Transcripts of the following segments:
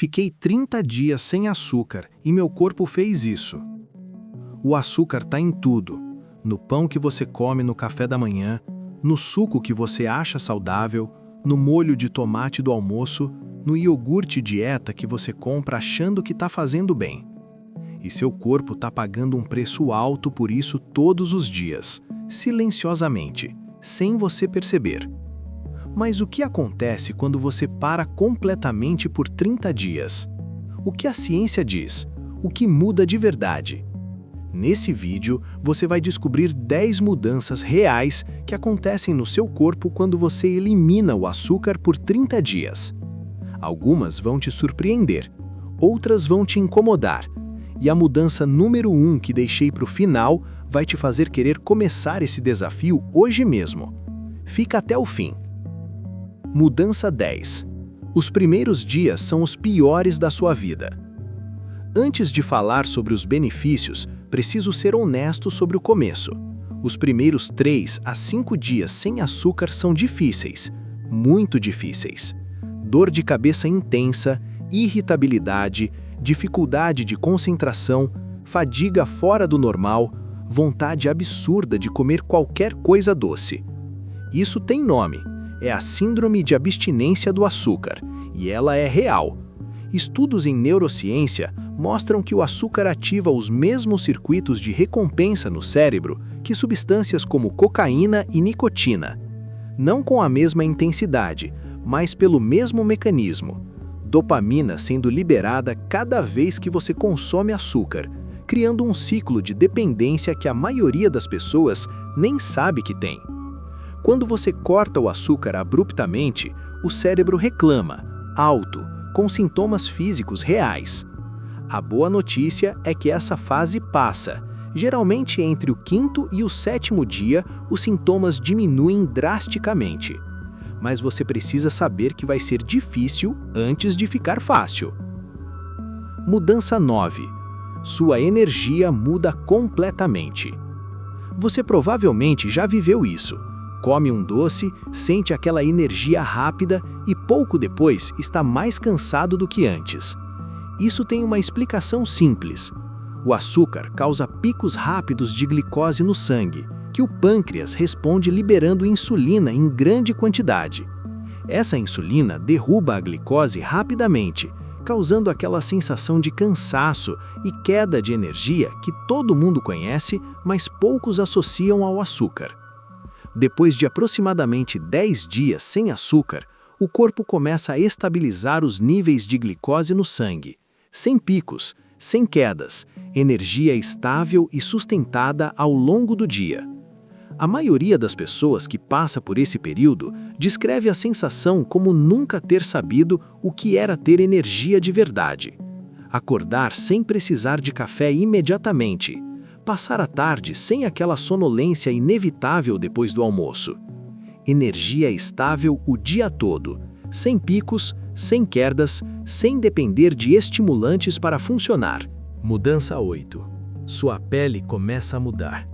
Fiquei 30 dias sem açúcar e meu corpo fez isso. O açúcar está em tudo. No pão que você come no café da manhã, no suco que você acha saudável, no molho de tomate do almoço, no iogurte dieta que você compra achando que está fazendo bem. E seu corpo está pagando um preço alto por isso todos os dias, silenciosamente, sem você perceber. Mas o que acontece quando você para completamente por 30 dias? O que a ciência diz? O que muda de verdade? Nesse vídeo, você vai descobrir 10 mudanças reais que acontecem no seu corpo quando você elimina o açúcar por 30 dias. Algumas vão te surpreender, outras vão te incomodar. E a mudança número 1 que deixei para o final vai te fazer querer começar esse desafio hoje mesmo. Fica até o fim. Mudança 10. Os primeiros dias são os piores da sua vida. Antes de falar sobre os benefícios, preciso ser honesto sobre o começo. Os primeiros 3 a 5 dias sem açúcar são difíceis, muito difíceis. Dor de cabeça intensa, irritabilidade, dificuldade de concentração, fadiga fora do normal, vontade absurda de comer qualquer coisa doce. Isso tem nome, é a Síndrome de Abstinência do Açúcar, e ela é real. Estudos em neurociência mostram que o açúcar ativa os mesmos circuitos de recompensa no cérebro que substâncias como cocaína e nicotina. Não com a mesma intensidade, mas pelo mesmo mecanismo. Dopamina sendo liberada cada vez que você consome açúcar, criando um ciclo de dependência que a maioria das pessoas nem sabe que tem. Quando você corta o açúcar abruptamente, o cérebro reclama, alto, com sintomas físicos reais. A boa notícia é que essa fase passa. Geralmente entre o 5º e o 7º dia, os sintomas diminuem drasticamente. Mas você precisa saber que vai ser difícil antes de ficar fácil. Mudança 9. Sua energia muda completamente. Você provavelmente já viveu isso. Come um doce, sente aquela energia rápida e pouco depois está mais cansado do que antes. Isso tem uma explicação simples. O açúcar causa picos rápidos de glicose no sangue, que o pâncreas responde liberando insulina em grande quantidade. Essa insulina derruba a glicose rapidamente, causando aquela sensação de cansaço e queda de energia que todo mundo conhece, mas poucos associam ao açúcar. Depois de aproximadamente 10 dias sem açúcar, o corpo começa a estabilizar os níveis de glicose no sangue, sem picos, sem quedas, energia estável e sustentada ao longo do dia. A maioria das pessoas que passa por esse período descreve a sensação como nunca ter sabido o que era ter energia de verdade. Acordar sem precisar de café imediatamente. Passar a tarde sem aquela sonolência inevitável depois do almoço. Energia estável o dia todo, sem picos, sem quedas, sem depender de estimulantes para funcionar. Mudança 8. Sua pele começa a mudar.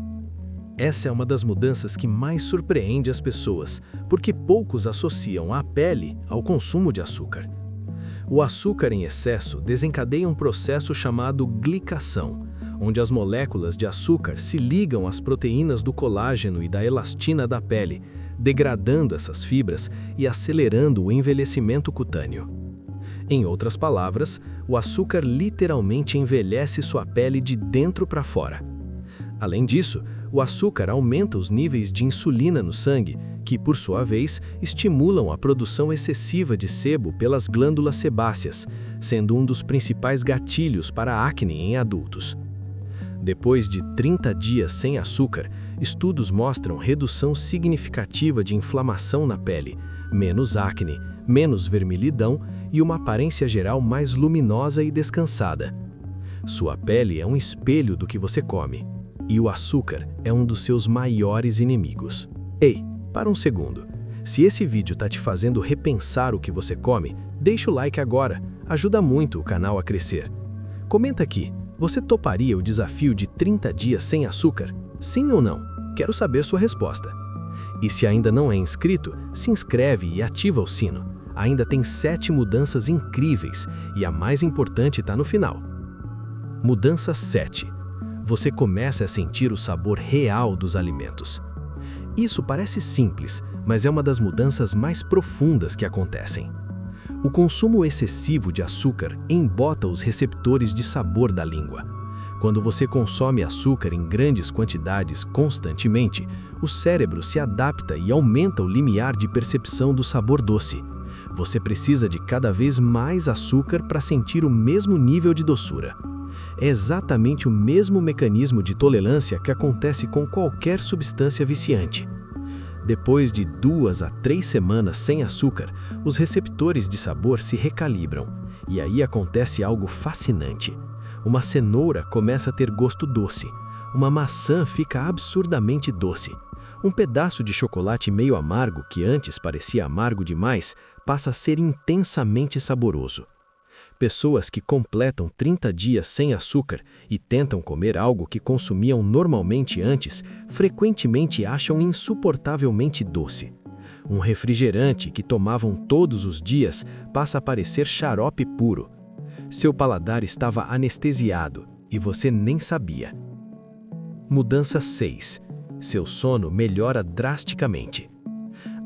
Essa é uma das mudanças que mais surpreende as pessoas, porque poucos associam a pele ao consumo de açúcar. O açúcar em excesso desencadeia um processo chamado glicação, onde as moléculas de açúcar se ligam às proteínas do colágeno e da elastina da pele, degradando essas fibras e acelerando o envelhecimento cutâneo. Em outras palavras, o açúcar literalmente envelhece sua pele de dentro para fora. Além disso, o açúcar aumenta os níveis de insulina no sangue, que, por sua vez, estimulam a produção excessiva de sebo pelas glândulas sebáceas, sendo um dos principais gatilhos para a acne em adultos. Depois de 30 dias sem açúcar, estudos mostram redução significativa de inflamação na pele, menos acne, menos vermelhidão e uma aparência geral mais luminosa e descansada. Sua pele é um espelho do que você come, e o açúcar é um dos seus maiores inimigos. Ei, para um segundo. Se esse vídeo está te fazendo repensar o que você come, deixa o like agora, ajuda muito o canal a crescer. Comenta aqui. Você toparia o desafio de 30 dias sem açúcar? Sim ou não? Quero saber sua resposta. E se ainda não é inscrito, se inscreve e ativa o sino. Ainda tem 7 mudanças incríveis e a mais importante está no final. Mudança 7. Você começa a sentir o sabor real dos alimentos. Isso parece simples, mas é uma das mudanças mais profundas que acontecem. O consumo excessivo de açúcar embota os receptores de sabor da língua. Quando você consome açúcar em grandes quantidades constantemente, o cérebro se adapta e aumenta o limiar de percepção do sabor doce. Você precisa de cada vez mais açúcar para sentir o mesmo nível de doçura. É exatamente o mesmo mecanismo de tolerância que acontece com qualquer substância viciante. Depois de 2 a 3 semanas sem açúcar, os receptores de sabor se recalibram. E aí acontece algo fascinante. Uma cenoura começa a ter gosto doce. Uma maçã fica absurdamente doce. Um pedaço de chocolate meio amargo, que antes parecia amargo demais, passa a ser intensamente saboroso. Pessoas que completam 30 dias sem açúcar e tentam comer algo que consumiam normalmente antes, frequentemente acham insuportavelmente doce. Um refrigerante que tomavam todos os dias passa a parecer xarope puro. Seu paladar estava anestesiado e você nem sabia. Mudança 6. Seu sono melhora drasticamente.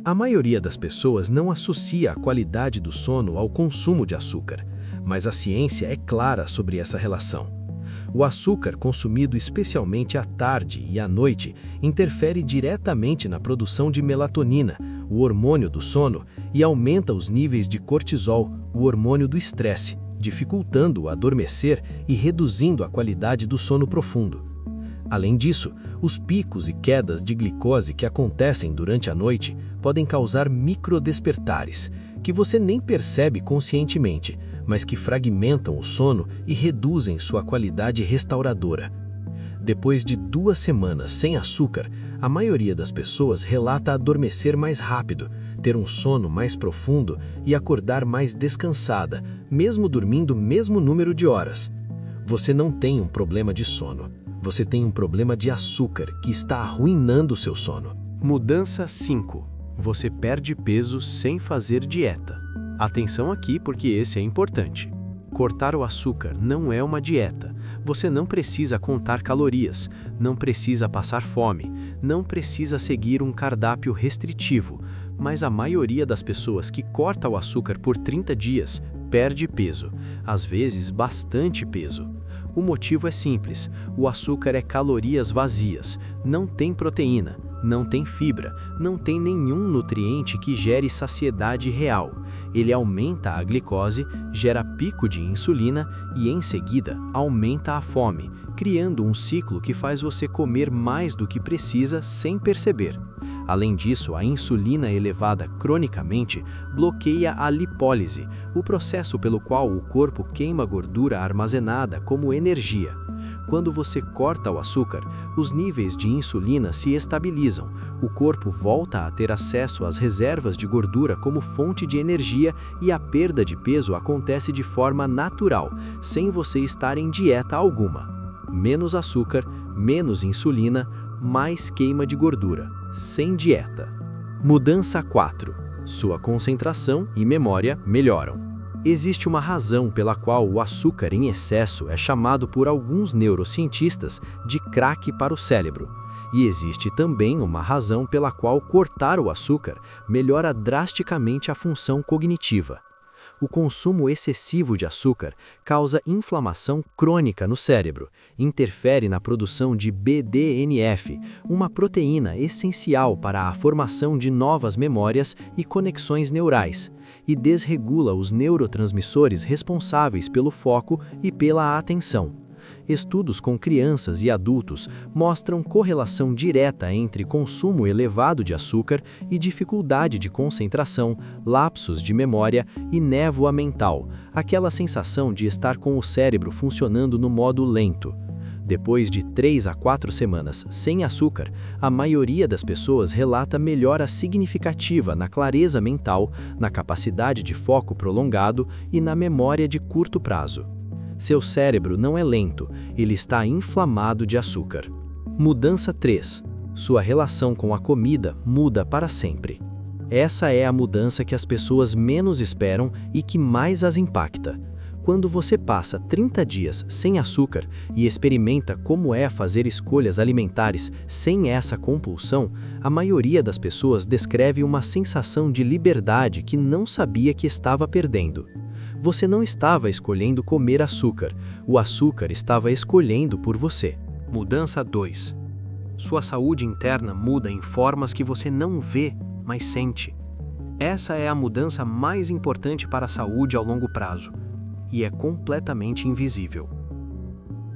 A maioria das pessoas não associa a qualidade do sono ao consumo de açúcar, mas a ciência é clara sobre essa relação. O açúcar consumido especialmente à tarde e à noite interfere diretamente na produção de melatonina, o hormônio do sono, e aumenta os níveis de cortisol, o hormônio do estresse, dificultando o adormecer e reduzindo a qualidade do sono profundo. Além disso, os picos e quedas de glicose que acontecem durante a noite podem causar microdespertares, que você nem percebe conscientemente, mas que fragmentam o sono e reduzem sua qualidade restauradora. Depois de 2 semanas sem açúcar, a maioria das pessoas relata adormecer mais rápido, ter um sono mais profundo e acordar mais descansada, mesmo dormindo o mesmo número de horas. Você não tem um problema de sono. Você tem um problema de açúcar que está arruinando o seu sono. Mudança 5. Você perde peso sem fazer dieta. Atenção aqui porque esse é importante. Cortar o açúcar não é uma dieta. Você não precisa contar calorias, não precisa passar fome, não precisa seguir um cardápio restritivo, mas a maioria das pessoas que corta o açúcar por 30 dias perde peso, às vezes bastante peso. O motivo é simples: o açúcar é calorias vazias, não tem proteína, não tem fibra, não tem nenhum nutriente que gere saciedade real. Ele aumenta a glicose, gera pico de insulina e, em seguida, aumenta a fome, criando um ciclo que faz você comer mais do que precisa sem perceber. Além disso, a insulina elevada cronicamente bloqueia a lipólise, o processo pelo qual o corpo queima gordura armazenada como energia. Quando você corta o açúcar, os níveis de insulina se estabilizam, o corpo volta a ter acesso às reservas de gordura como fonte de energia e a perda de peso acontece de forma natural, sem você estar em dieta alguma. Menos açúcar, menos insulina, mais queima de gordura, sem dieta. Mudança 4. Sua concentração e memória melhoram. Existe uma razão pela qual o açúcar em excesso é chamado por alguns neurocientistas de crack para o cérebro. E existe também uma razão pela qual cortar o açúcar melhora drasticamente a função cognitiva. O consumo excessivo de açúcar causa inflamação crônica no cérebro, interfere na produção de BDNF, uma proteína essencial para a formação de novas memórias e conexões neurais, e desregula os neurotransmissores responsáveis pelo foco e pela atenção. Estudos com crianças e adultos mostram correlação direta entre consumo elevado de açúcar e dificuldade de concentração, lapsos de memória e névoa mental, aquela sensação de estar com o cérebro funcionando no modo lento. Depois de 3 a 4 semanas sem açúcar, a maioria das pessoas relata melhora significativa na clareza mental, na capacidade de foco prolongado e na memória de curto prazo. Seu cérebro não é lento, ele está inflamado de açúcar. Mudança 3. Sua relação com a comida muda para sempre. Essa é a mudança que as pessoas menos esperam e que mais as impacta. Quando você passa 30 dias sem açúcar e experimenta como é fazer escolhas alimentares sem essa compulsão, a maioria das pessoas descreve uma sensação de liberdade que não sabia que estava perdendo. Você não estava escolhendo comer açúcar, o açúcar estava escolhendo por você. Mudança 2. Sua saúde interna muda em formas que você não vê, mas sente. Essa é a mudança mais importante para a saúde ao longo prazo, e é completamente invisível.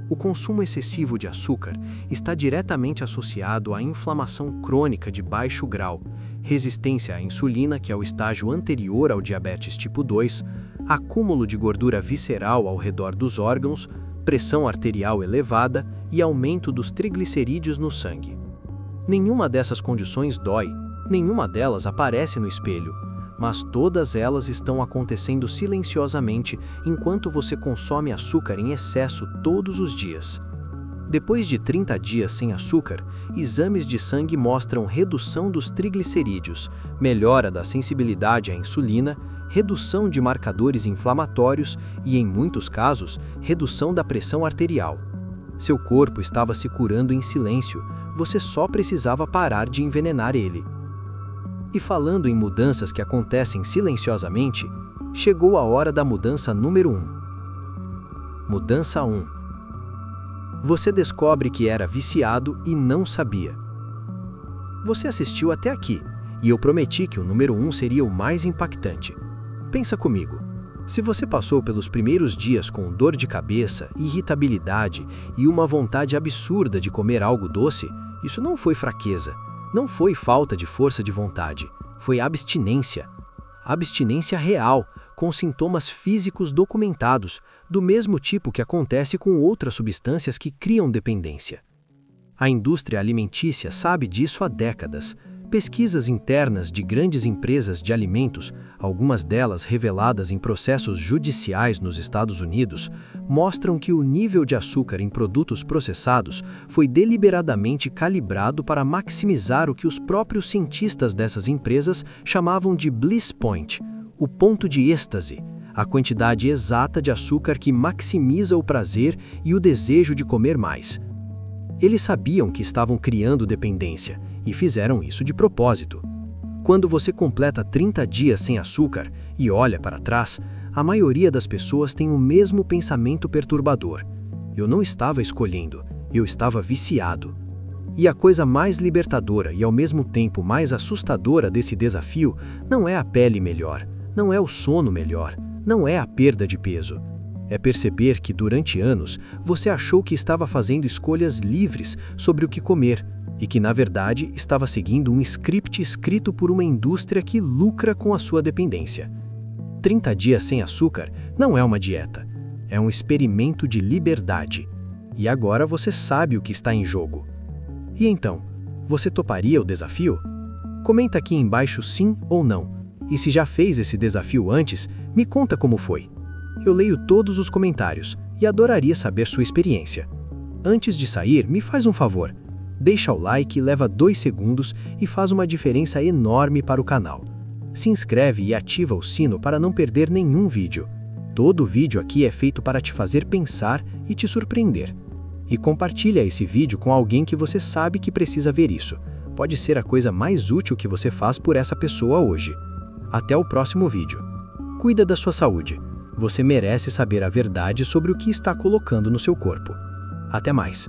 O consumo excessivo de açúcar está diretamente associado à inflamação crônica de baixo grau, resistência à insulina, que é o estágio anterior ao diabetes tipo 2, acúmulo de gordura visceral ao redor dos órgãos, pressão arterial elevada e aumento dos triglicerídeos no sangue. Nenhuma dessas condições dói, nenhuma delas aparece no espelho, mas todas elas estão acontecendo silenciosamente enquanto você consome açúcar em excesso todos os dias. Depois de 30 dias sem açúcar, exames de sangue mostram redução dos triglicerídeos, melhora da sensibilidade à insulina, redução de marcadores inflamatórios e, em muitos casos, redução da pressão arterial. Seu corpo estava se curando em silêncio, você só precisava parar de envenenar ele. E falando em mudanças que acontecem silenciosamente, chegou a hora da mudança número 1. Mudança 1. Você descobre que era viciado e não sabia. Você assistiu até aqui, e eu prometi que o número 1 seria o mais impactante. Pensa comigo. Se você passou pelos primeiros dias com dor de cabeça, irritabilidade e uma vontade absurda de comer algo doce, isso não foi fraqueza. Não foi falta de força de vontade, foi abstinência. Abstinência real, com sintomas físicos documentados, do mesmo tipo que acontece com outras substâncias que criam dependência. A indústria alimentícia sabe disso há décadas. Pesquisas internas de grandes empresas de alimentos, algumas delas reveladas em processos judiciais nos Estados Unidos, mostram que o nível de açúcar em produtos processados foi deliberadamente calibrado para maximizar o que os próprios cientistas dessas empresas chamavam de bliss point, o ponto de êxtase, a quantidade exata de açúcar que maximiza o prazer e o desejo de comer mais. Eles sabiam que estavam criando dependência e fizeram isso de propósito. Quando você completa 30 dias sem açúcar e olha para trás, a maioria das pessoas tem o mesmo pensamento perturbador. Eu não estava escolhendo, eu estava viciado. E a coisa mais libertadora e ao mesmo tempo mais assustadora desse desafio não é a pele melhor, não é o sono melhor, não é a perda de peso. É perceber que durante anos você achou que estava fazendo escolhas livres sobre o que comer e que na verdade estava seguindo um script escrito por uma indústria que lucra com a sua dependência. 30 dias sem açúcar não é uma dieta, é um experimento de liberdade. E agora você sabe o que está em jogo. E então, você toparia o desafio? Comenta aqui embaixo sim ou não. E se já fez esse desafio antes, me conta como foi. Eu leio todos os comentários e adoraria saber sua experiência. Antes de sair, me faz um favor. Deixa o like, leva 2 segundos e faz uma diferença enorme para o canal. Se inscreve e ativa o sino para não perder nenhum vídeo. Todo vídeo aqui é feito para te fazer pensar e te surpreender. E compartilha esse vídeo com alguém que você sabe que precisa ver isso. Pode ser a coisa mais útil que você faz por essa pessoa hoje. Até o próximo vídeo. Cuida da sua saúde. Você merece saber a verdade sobre o que está colocando no seu corpo. Até mais.